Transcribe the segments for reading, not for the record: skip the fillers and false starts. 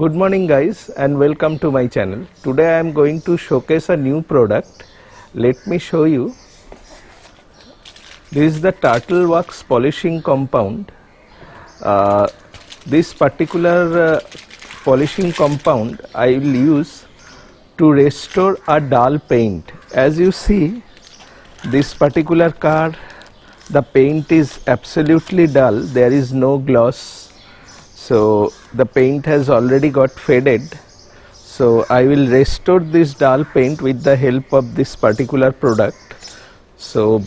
Good morning guys and welcome to my channel. Today I am going to showcase a new product. Let me show you. This is the Turtle Wax polishing compound. This particular polishing compound I will use to restore a dull paint. As you see, this particular car, the paint is absolutely dull. There is no gloss. So the paint has already got faded. So I will restore this dull paint with the help of this particular product. So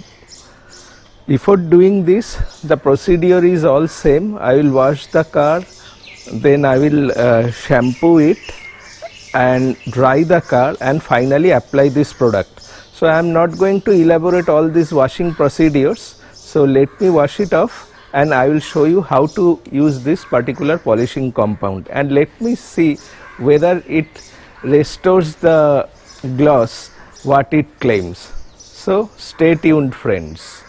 before doing this, the procedure is all same. I will wash the car, then I will shampoo it and dry the car and finally apply this product. So I am not going to elaborate all these washing procedures. So let me wash it off and I will show you how to use this particular polishing compound, and let me see whether it restores the gloss what it claims. So stay tuned friends.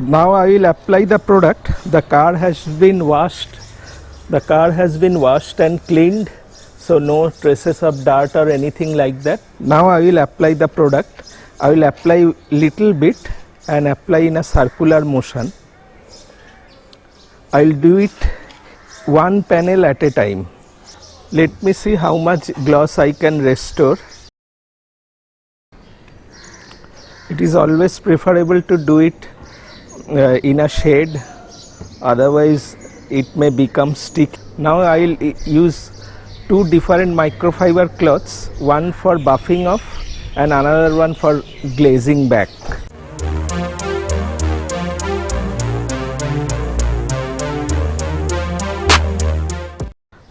Now I will apply the product. The car has been washed. The car has been washed and cleaned, so no traces of dirt or anything like that. Now I will apply the product. I will apply little bit and apply in a circular motion. I will do it one panel at a time. Let me see how much gloss I can restore. It is always preferable to do it in a shade, otherwise it may become sticky. Now I will use two different microfiber cloths, one for buffing off and another one for glazing back.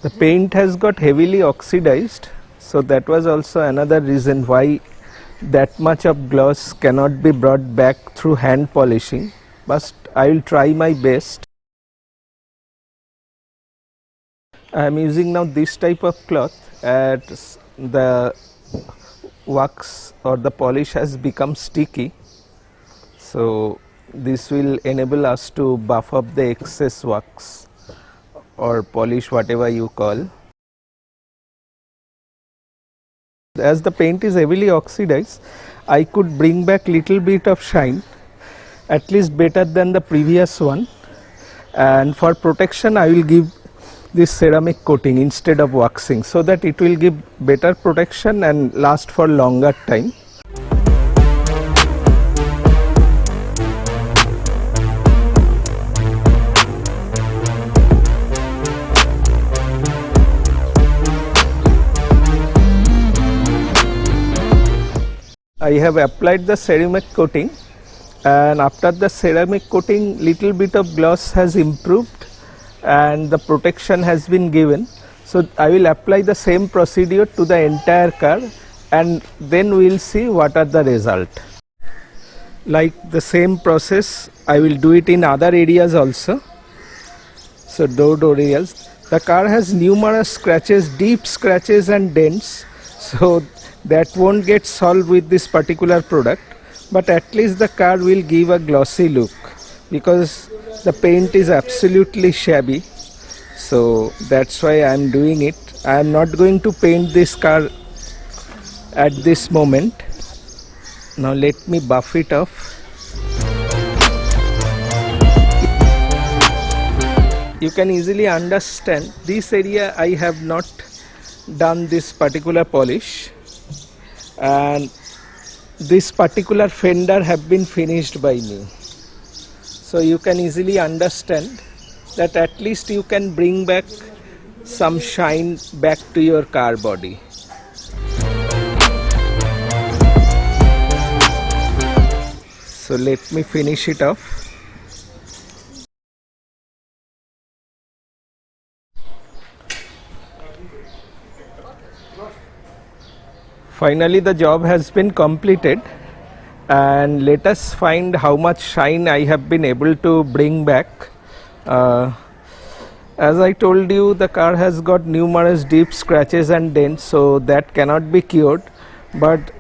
The paint has got heavily oxidized, so that was also another reason why that much of gloss cannot be brought back through hand polishing. But I will try my best. I am using now this type of cloth as the wax or the polish has become sticky. So this will enable us to buff up the excess wax or polish, whatever you call. As the paint is heavily oxidized, I could bring back little bit of shine, at least better than the previous one, and for protection I will give this ceramic coating instead of waxing, so that it will give better protection and last for longer time. I have applied the ceramic coating, and after the ceramic coating little bit of gloss has improved and the protection has been given. So I will apply the same procedure to the entire car and then we will see what are the result. Like the same process I will do it in other areas also. So door areas. The car has numerous scratches, deep scratches and dents, so that won't get solved with this particular product. But at least the car will give a glossy look, because the paint is absolutely shabby. So that's why I am doing it. I am not going to paint this car at this moment. Now let me buff it off. You can easily understand this area I have not done this particular polish, and this particular fender have been finished by me. So you can easily understand that at least you can bring back some shine back to your car body. So let me finish it off. Finally the job has been completed, and let us find how much shine I have been able to bring back. As I told you, the car has got numerous deep scratches and dents, so that cannot be cured, but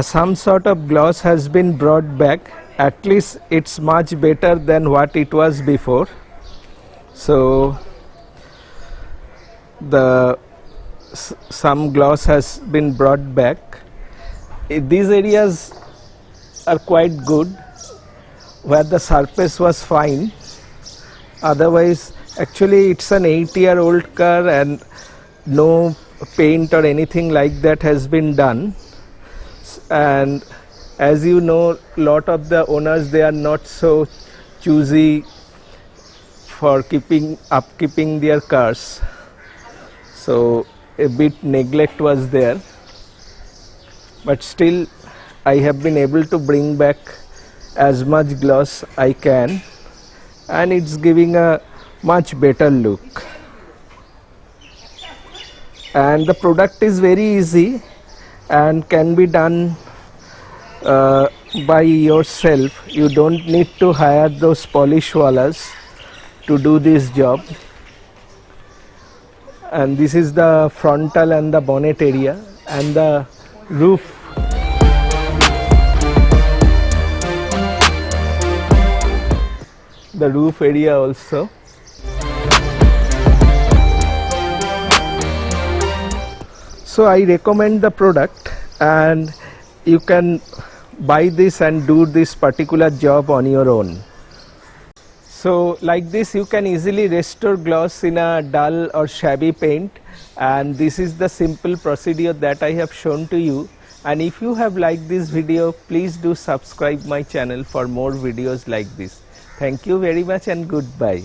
some sort of gloss has been brought back. At least it's much better than what it was before. So some gloss has been brought back. These areas are quite good where the surface was fine. Otherwise, actually it's an 8-year-old car and no paint or anything like that has been done. And as you know, lot of the owners, they are not so choosy for upkeeping their cars. So a bit neglect was there, but still I have been able to bring back as much gloss I can, and it's giving a much better look. And the product is very easy and can be done by yourself. You don't need to hire those polish wallahs to do this job. And this is the frontal and the bonnet area, and the roof. The roof area also. So I recommend the product, and you can buy this and do this particular job on your own. So like this you can easily restore gloss in a dull or shabby paint, and this is the simple procedure that I have shown to you. And if you have liked this video, please do subscribe my channel for more videos like this. Thank you very much and goodbye.